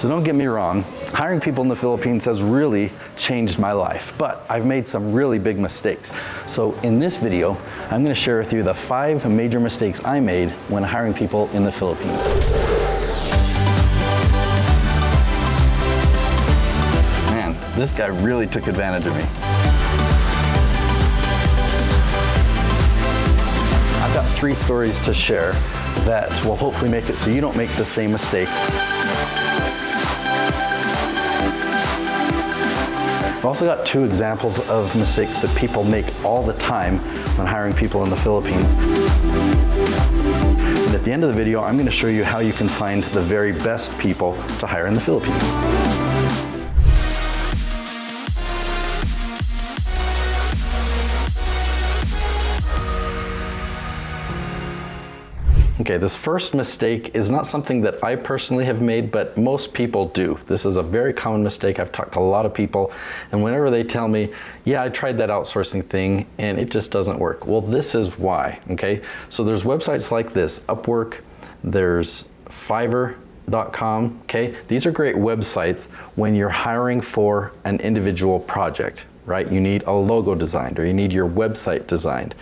So don't get me wrong, hiring people in the Philippines has really changed my life, but I've made some really big mistakes. So in this video, I'm going to share with you the 5 major mistakes I made when hiring people in the Philippines. Man, this guy really took advantage of me. I've got 3 stories to share that will hopefully make it so you don't make the same mistake. I've also got 2 examples of mistakes that people make all the time when hiring people in the Philippines. And at the end of the video, I'm going to show you how you can find the very best people to hire in the Philippines. Okay, this first mistake is not something that I personally have made, but most people do. This is a very common mistake. I've talked to a lot of people, and whenever they tell me, yeah, I tried that outsourcing thing and it just doesn't work. Well, this is why, okay? So there's websites like this, Upwork, there's Fiverr.com, okay? These are great websites when you're hiring for an individual project, right? You need a logo designed or you need your website designed.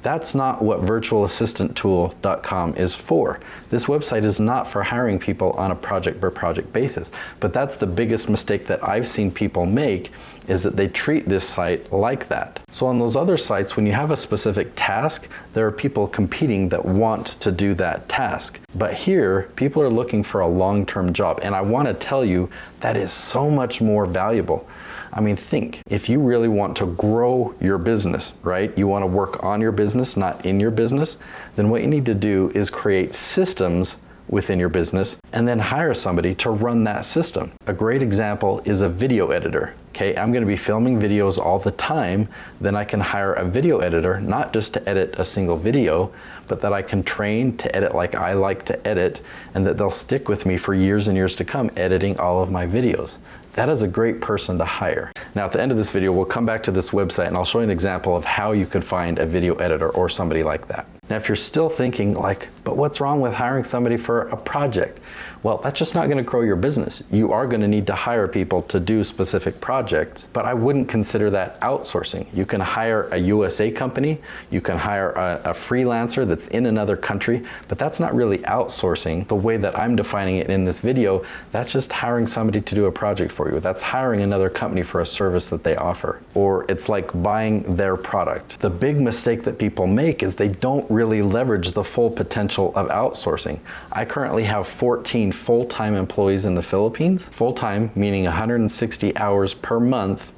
That's not what virtualassistanttool.com is for. This website is not for hiring people on a project-by-project basis, but that's the biggest mistake that I've seen people make, is that they treat this site like that. So on those other sites, when you have a specific task, there are people competing that want to do that task. But here, people are looking for a long-term job, and I want to tell you that is so much more valuable. I mean, think, if you really want to grow your business, right? You want to work on your business, not in your business, then what you need to do is create systems within your business and then hire somebody to run that system. A great example is a video editor. Okay, I'm going to be filming videos all the time, then I can hire a video editor, not just to edit a single video, but that I can train to edit like I like to edit, and that they'll stick with me for years and years to come editing all of my videos. That is a great person to hire. Now at the end of this video, we'll come back to this website and I'll show you an example of how you could find a video editor or somebody like that. Now if you're still thinking like, but what's wrong with hiring somebody for a project? Well, that's just not going to grow your business. You are going to need to hire people to do specific projects, but I wouldn't consider that outsourcing. You can hire a USA company, you can hire a freelancer that's in another country, but that's not really outsourcing the way that I'm defining it in this video. That's just hiring somebody to do a project for you. That's hiring another company for a service that they offer, or it's like buying their product. The big mistake that people make is they don't really leverage the full potential of outsourcing. I currently have 14 full-time employees in the Philippines, full-time meaning 160 hours per month,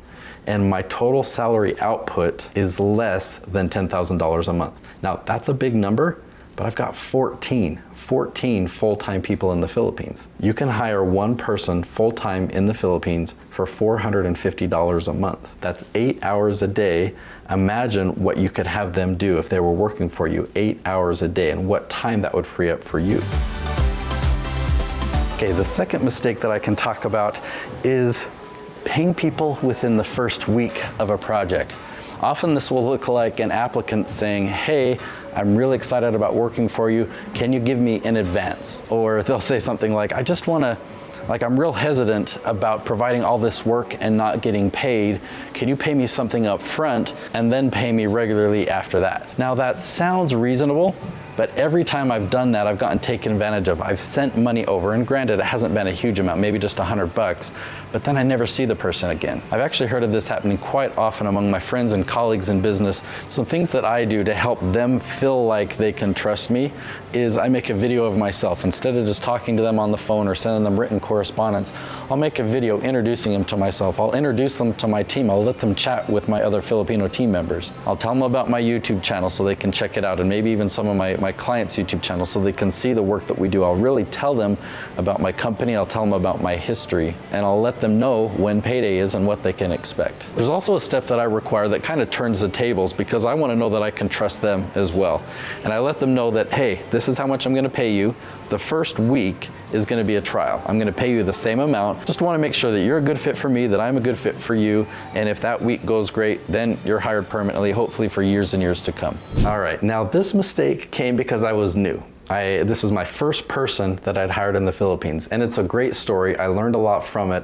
and my total salary output is less than $10,000 a month. Now that's a big number, but I've got 14 full-time people in the Philippines. You can hire one person full-time in the Philippines for $450 a month. That's 8 hours a day. Imagine what you could have them do if they were working for you 8 hours a day, and what time that would free up for you. Okay, the second mistake that I can talk about is paying people within the first week of a project. Often this will look like an applicant saying, hey, I'm really excited about working for you. Can you give me in advance? Or they'll say something like, I just want to, I'm real hesitant about providing all this work and not getting paid. Can you pay me something up front and then pay me regularly after that? Now that sounds reasonable, but every time I've done that, I've gotten taken advantage of. I've sent money over, and granted, it hasn't been a huge amount, maybe just $100, but then I never see the person again. I've actually heard of this happening quite often among my friends and colleagues in business. Some things that I do to help them feel like they can trust me is I make a video of myself. Instead of just talking to them on the phone or sending them written correspondence, I'll make a video introducing them to myself. I'll introduce them to my team. I'll let them chat with my other Filipino team members. I'll tell them about my YouTube channel so they can check it out, and maybe even some of my clients' YouTube channel so they can see the work that we do. I'll really tell them about my company. I'll tell them about my history, and I'll let them know when payday is and what they can expect. There's also a step that I require that kind of turns the tables, because I want to know that I can trust them as well. And I let them know that, hey, this is how much I'm going to pay you. The first week is going to be a trial. I'm going to pay you the same amount. Just want to make sure that you're a good fit for me, that I'm a good fit for you. And if that week goes great, then you're hired permanently, hopefully for years and years to come. All right, now this mistake came because I was new. This is my first person that I'd hired in the Philippines, and it's a great story. I learned a lot from it,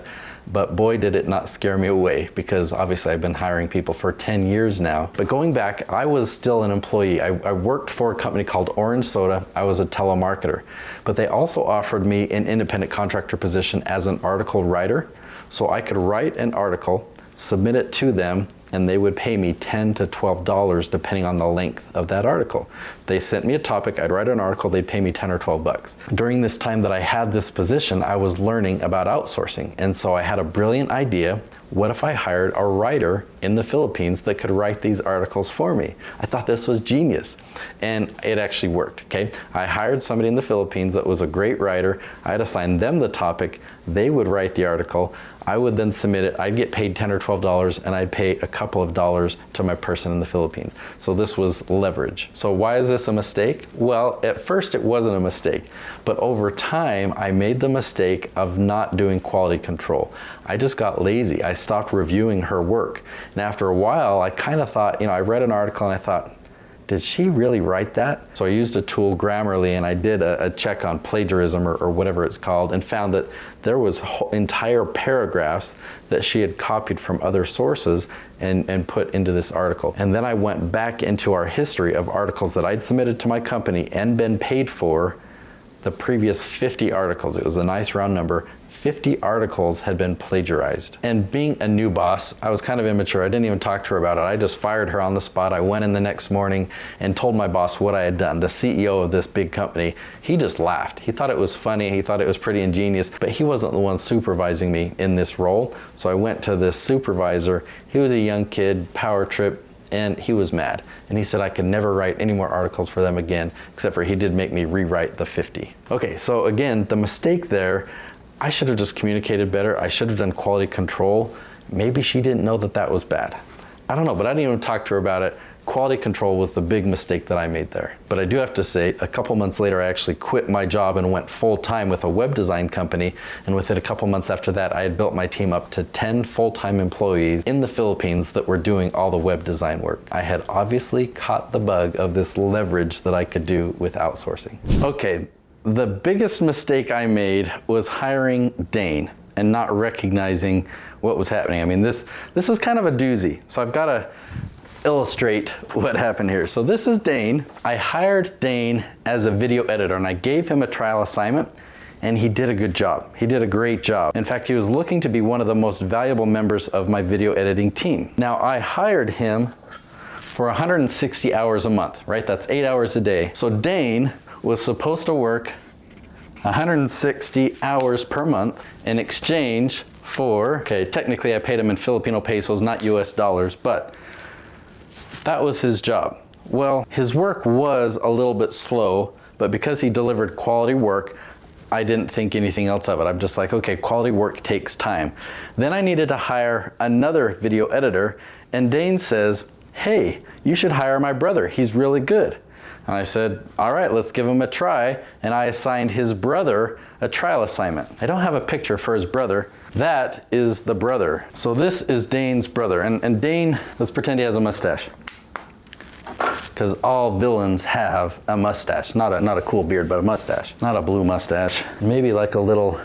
but boy, did it not scare me away, because obviously I've been hiring people for 10 years now. But going back, I was still an employee. I worked for a company called Orange Soda. I was a telemarketer, but they also offered me an independent contractor position as an article writer. So I could write an article, submit it to them, and they would pay me $10 to $12 depending on the length of that article. They sent me a topic, I'd write an article, they'd pay me 10 or 12 bucks. During this time that I had this position, I was learning about outsourcing. And so I had a brilliant idea. What if I hired a writer in the Philippines that could write these articles for me? I thought this was genius. And it actually worked, okay? I hired somebody in the Philippines that was a great writer. I'd assign them the topic. They would write the article. I would then submit it. I'd get paid $10 or $12, and I'd pay a couple of dollars to my person in the Philippines. So this was leverage. So why is this a mistake? Well, at first it wasn't a mistake, but over time I made the mistake of not doing quality control. I just got lazy. I stopped reviewing her work. And after a while, I kind of thought, I read an article and I thought, did she really write that? So I used a tool, Grammarly, and I did a check on plagiarism or whatever it's called, and found that there was entire paragraphs that she had copied from other sources and put into this article. And then I went back into our history of articles that I'd submitted to my company and been paid for. The previous 50 articles, it was a nice round number, 50 articles had been plagiarized. And being a new boss, I was kind of immature. I didn't even talk to her about it. I just fired her on the spot. I went in the next morning and told my boss what I had done. The CEO of this big company, he just laughed. He thought it was funny. He thought it was pretty ingenious, but he wasn't the one supervising me in this role. So I went to this supervisor. He was a young kid, power trip, and he was mad. And he said I could never write any more articles for them again, except for he did make me rewrite the 50. Okay, so again, the mistake there, I should have just communicated better. I should have done quality control. Maybe she didn't know that that was bad. I don't know, but I didn't even talk to her about it. Quality control was the big mistake that I made there. But I do have to say, a couple months later, I actually quit my job and went full-time with a web design company. And within a couple months after that, I had built my team up to 10 full-time employees in the Philippines that were doing all the web design work. I had obviously caught the bug of this leverage that I could do with outsourcing. Okay. The biggest mistake I made was hiring Dane and not recognizing what was happening. I mean, this is kind of a doozy. So I've got to illustrate what happened here. So this is Dane. I hired Dane as a video editor, and I gave him a trial assignment, and he did a good job. He did a great job. In fact, he was looking to be one of the most valuable members of my video editing team. Now, I hired him for 160 hours a month, right? That's 8 hours a day. So Dane was supposed to work 160 hours per month in exchange for, okay, technically I paid him in Filipino pesos, not US dollars, but that was his job. Well, his work was a little bit slow, but because he delivered quality work, I didn't think anything else of it. I'm just like, okay, quality work takes time. Then I needed to hire another video editor, and Dane says, hey, you should hire my brother. He's really good. And I said, all right, let's give him a try. And I assigned his brother a trial assignment. I don't have a picture for his brother. That is the brother. So this is Dane's brother. And Dane, let's pretend he has a mustache. Because all villains have a mustache. Not a cool beard, but a mustache. Not a blue mustache. Maybe like a little,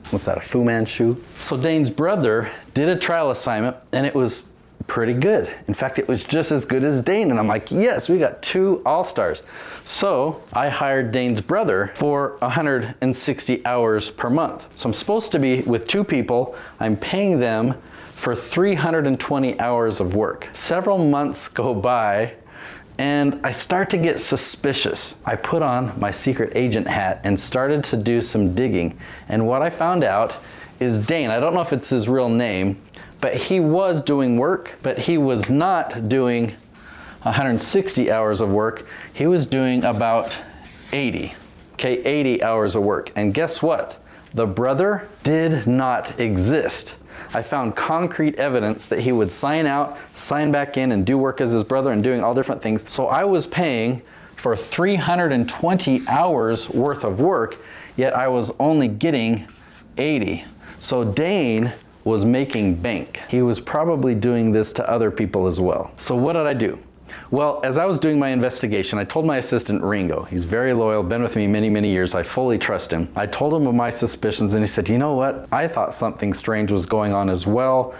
what's that, a Fu Manchu? So Dane's brother did a trial assignment, and it was pretty good. In fact, it was just as good as Dane. And I'm like, yes, we got 2 all-stars. So I hired Dane's brother for 160 hours per month. So I'm supposed to be with 2 people. I'm paying them for 320 hours of work. Several months go by, and I start to get suspicious. I put on my secret agent hat and started to do some digging. And what I found out is Dane, I don't know if it's his real name, but he was doing work, but he was not doing 160 hours of work. He was doing about 80 hours of work. And guess what? The brother did not exist. I found concrete evidence that he would sign out, sign back in, and do work as his brother and doing all different things. So I was paying for 320 hours worth of work, yet I was only getting 80. So Dane was making bank. He was probably doing this to other people as well. So what did I do? Well, as I was doing my investigation, I told my assistant Ringo, he's very loyal, been with me many, many years, I fully trust him. I told him of my suspicions and he said, you know what, I thought something strange was going on as well.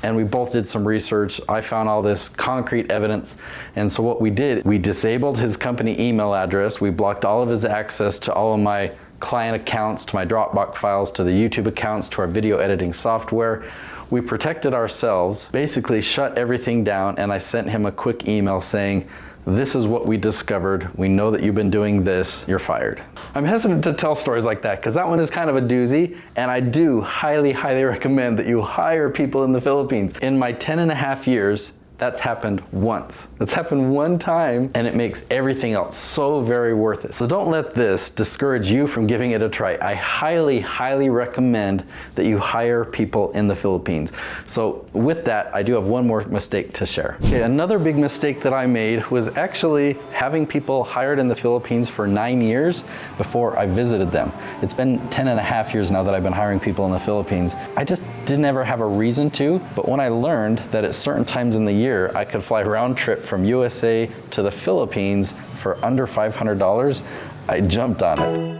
And we both did some research. I found all this concrete evidence. And so what we did, we disabled his company email address. We blocked all of his access to all of my client accounts, to my Dropbox files, to the YouTube accounts, to our video editing software. We protected ourselves, basically shut everything down, and I sent him a quick email saying, this is what we discovered. We know that you've been doing this. You're fired. I'm hesitant to tell stories like that because that one is kind of a doozy, and I do highly, highly recommend that you hire people in the Philippines. In my 10.5 years, that's happened once. That's happened one time, and it makes everything else so very worth it. So don't let this discourage you from giving it a try. I highly, highly recommend that you hire people in the Philippines. So with that, I do have one more mistake to share. Okay, another big mistake that I made was actually having people hired in the Philippines for 9 years before I visited them. It's been 10.5 years now that I've been hiring people in the Philippines. I just didn't ever have a reason to, but when I learned that at certain times in the year, I could fly round trip from USA to the Philippines for under $500, I jumped on it.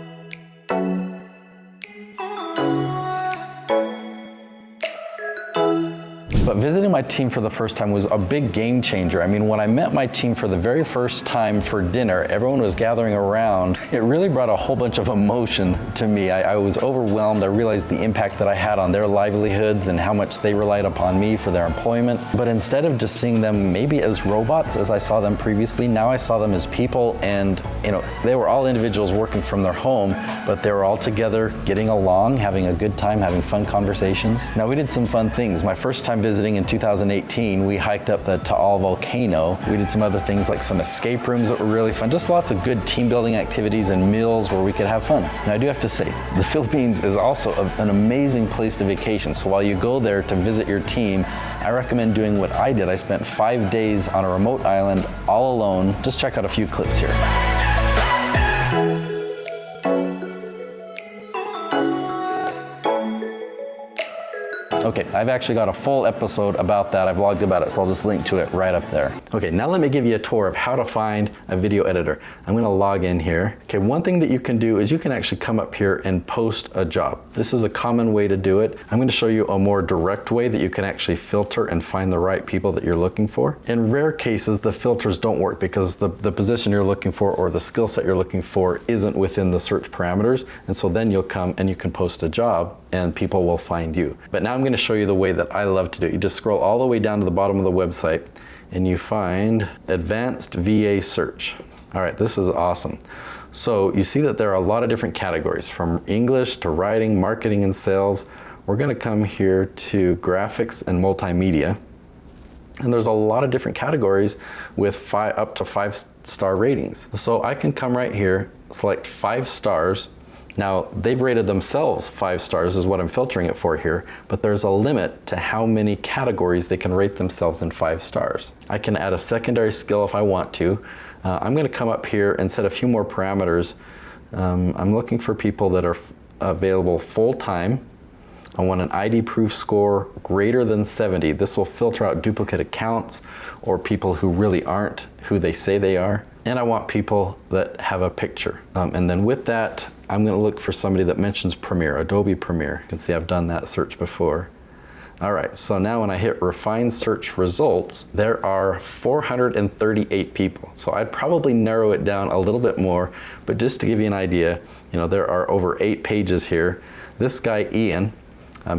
But visiting my team for the first time was a big game changer. I mean, when I met my team for the very first time for dinner, everyone was gathering around. It really brought a whole bunch of emotion to me. I was overwhelmed. I realized the impact that I had on their livelihoods and how much they relied upon me for their employment. But instead of just seeing them maybe as robots as I saw them previously, now I saw them as people, and they were all individuals working from their home, but they were all together, getting along, having a good time, having fun conversations. Now, we did some fun things. My first time visiting in 2018, we hiked up the Taal volcano. We did some other things like some escape rooms that were really fun, just lots of good team building activities and meals where we could have fun. Now, I do have to say, the Philippines is also an amazing place to vacation. So while you go there to visit your team, I recommend doing what I did. I spent 5 days on a remote island all alone. Just check out a few clips here. Okay, I've actually got a full episode about that. I vlogged about it, so I'll just link to it right up there. Okay, now let me give you a tour of how to find a video editor. I'm gonna log in here. Okay, one thing that you can do is you can actually come up here and post a job. This is a common way to do it. I'm gonna show you a more direct way that you can actually filter and find the right people that you're looking for. In rare cases, the filters don't work because the position you're looking for or the skill set you're looking for isn't within the search parameters. And so then you'll come and you can post a job and people will find you. But now I'm going to show you the way that I love to do it. You just scroll all the way down to the bottom of the website and you find Advanced VA Search. All right, this is awesome. So you see that there are a lot of different categories, from English to writing, marketing and sales. We're going to come here to graphics and multimedia. And there's a lot of different categories with up to 5-star ratings. So I can come right here, select 5 stars. Now, they've rated themselves 5 stars is what I'm filtering it for here, but there's a limit to how many categories they can rate themselves in 5 stars. I can add a secondary skill if I want to. I'm gonna come up here and set a few more parameters. I'm looking for people that are available full-time. I want an ID proof score greater than 70. This will filter out duplicate accounts or people who really aren't who they say they are. And I want people that have a picture. And then with that, I'm going to look for somebody that mentions Premiere, Adobe Premiere. You can see I've done that search before. All right, so now when I hit refine search results, there are 438 people. So I'd probably narrow it down a little bit more, but just to give you an idea, there are over 8 pages here. This guy, Ian,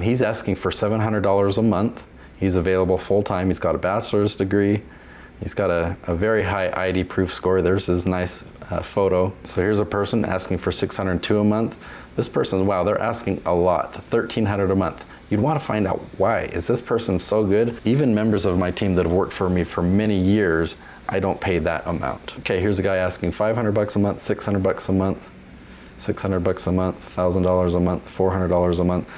he's asking for $700 a month. He's available full-time. He's got a bachelor's degree. He's got a very high ID proof score. There's his nice photo. So here's a person asking for $602 a month. This person, wow, they're asking a lot, $1,300 a month. You'd want to find out why. Is this person so good? Even members of my team that have worked for me for many years, I don't pay that amount. Okay, here's a guy asking $500 a month, $600 a month, $600 a month, $1,000 a month, $400 a month.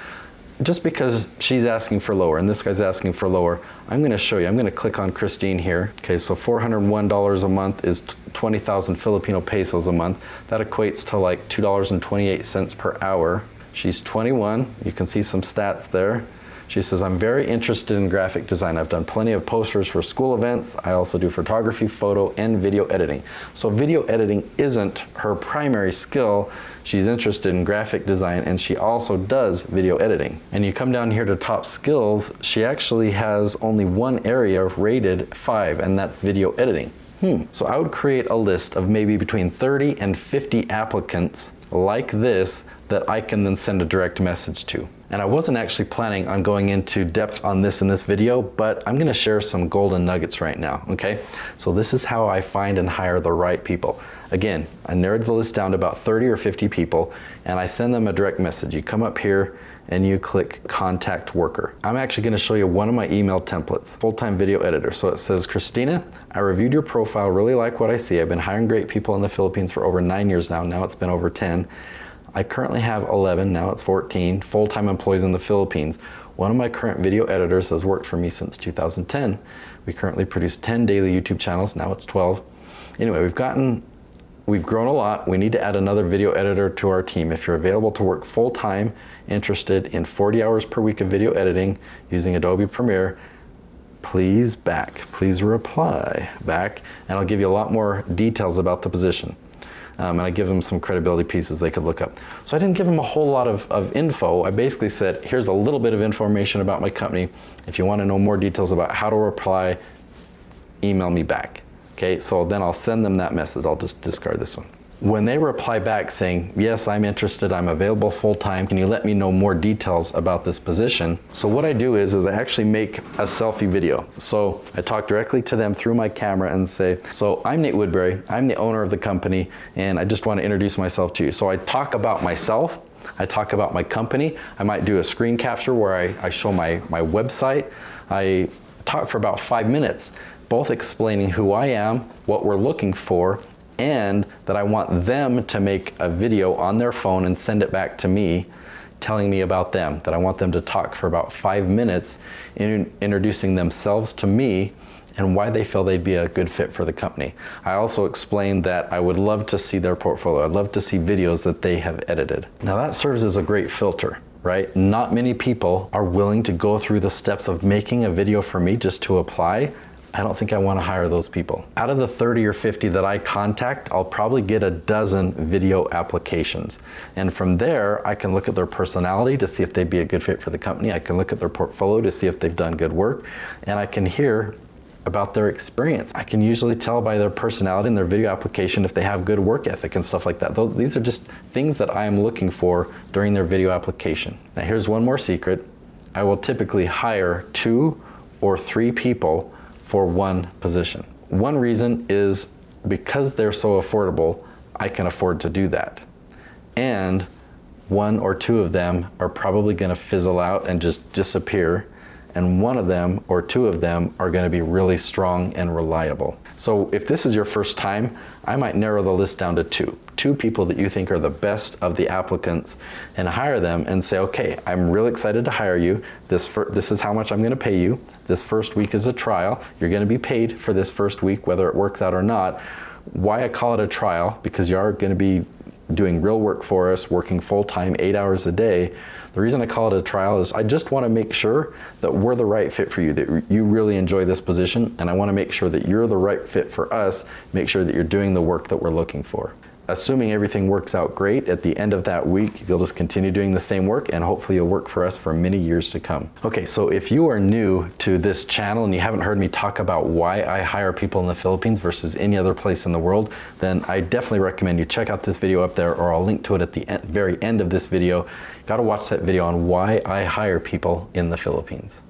Just because she's asking for lower and this guy's asking for lower, I'm going to show you. I'm going to click on Christine here. Okay, so $401 a month is 20,000 Filipino pesos a month. That equates to like $2.28 per hour. She's 21. You can see some stats there. She says, I'm very interested in graphic design. I've done plenty of posters for school events. I also do photography, photo, and video editing. So video editing isn't her primary skill. She's interested in graphic design, and she also does video editing. And you come down here to top skills, she actually has only one area rated 5, and that's video editing. So I would create a list of maybe between 30 and 50 applicants like this that I can then send a direct message to. And I wasn't actually planning on going into depth on this in this video, but I'm gonna share some golden nuggets right now, okay? So this is how I find and hire the right people. Again, I narrowed the list down to about 30 or 50 people, and I send them a direct message. You come up here and you click Contact Worker. I'm actually gonna show you one of my email templates, full-time video editor. So it says, Christina, I reviewed your profile, really like what I see. I've been hiring great people in the Philippines for over 9 years now. Now it's been over 10. I currently have 11, now it's 14, full-time employees in the Philippines. One of my current video editors has worked for me since 2010. We currently produce 10 daily YouTube channels, now it's 12. Anyway, we've grown a lot. We need to add another video editor to our team. If you're available to work full-time, interested in 40 hours per week of video editing using Adobe Premiere, please reply back, and I'll give you a lot more details about the position. And I give them some credibility pieces they could look up. So I didn't give them a whole lot of info. I basically said, here's a little bit of information about my company. If you want to know more details about how to reply, email me back. Okay, so then I'll send them that message. I'll just discard this one. When they reply back saying, yes, I'm interested, I'm available full-time, can you let me know more details about this position? So what I do is I actually make a selfie video. So I talk directly to them through my camera and say, so I'm Nate Woodbury, I'm the owner of the company, and I just want to introduce myself to you. So I talk about myself, I talk about my company, I might do a screen capture where I show my website. I talk for about 5 minutes, both explaining who I am, what we're looking for, and that I want them to make a video on their phone and send it back to me telling me about them, that I want them to talk for about 5 minutes introducing themselves to me and why they feel they'd be a good fit for the company. I also explained that I would love to see their portfolio. I'd love to see videos that they have edited. Now that serves as a great filter, right? Not many people are willing to go through the steps of making a video for me just to apply. I don't think I want to hire those people. Out of the 30 or 50 that I contact, I'll probably get a dozen video applications. And from there, I can look at their personality to see if they'd be a good fit for the company. I can look at their portfolio to see if they've done good work. And I can hear about their experience. I can usually tell by their personality and their video application if they have good work ethic and stuff like that. These are just things that I am looking for during their video application. Now here's one more secret. I will typically hire 2 or 3 people for one position. One reason is because they're so affordable, I can afford to do that. And 1 or 2 of them are probably gonna fizzle out and just disappear, and 1 of them or 2 of them are gonna be really strong and reliable. So if this is your first time, I might narrow the list down to 2. 2 people that you think are the best of the applicants and hire them and say, okay, I'm really excited to hire you. This is how much I'm gonna pay you. This first week is a trial. You're gonna be paid for this first week, whether it works out or not. Why I call it a trial? Because you are gonna be doing real work for us, working full-time, 8 hours a day. The reason I call it a trial is I just want to make sure that we're the right fit for you, that you really enjoy this position, and I want to make sure that you're the right fit for us, make sure that you're doing the work that we're looking for. Assuming everything works out great, at the end of that week, you'll just continue doing the same work, and hopefully you'll work for us for many years to come. Okay, so if you are new to this channel and you haven't heard me talk about why I hire people in the Philippines versus any other place in the world, then I definitely recommend you check out this video up there, or I'll link to it at the very end of this video. You gotta watch that video on why I hire people in the Philippines.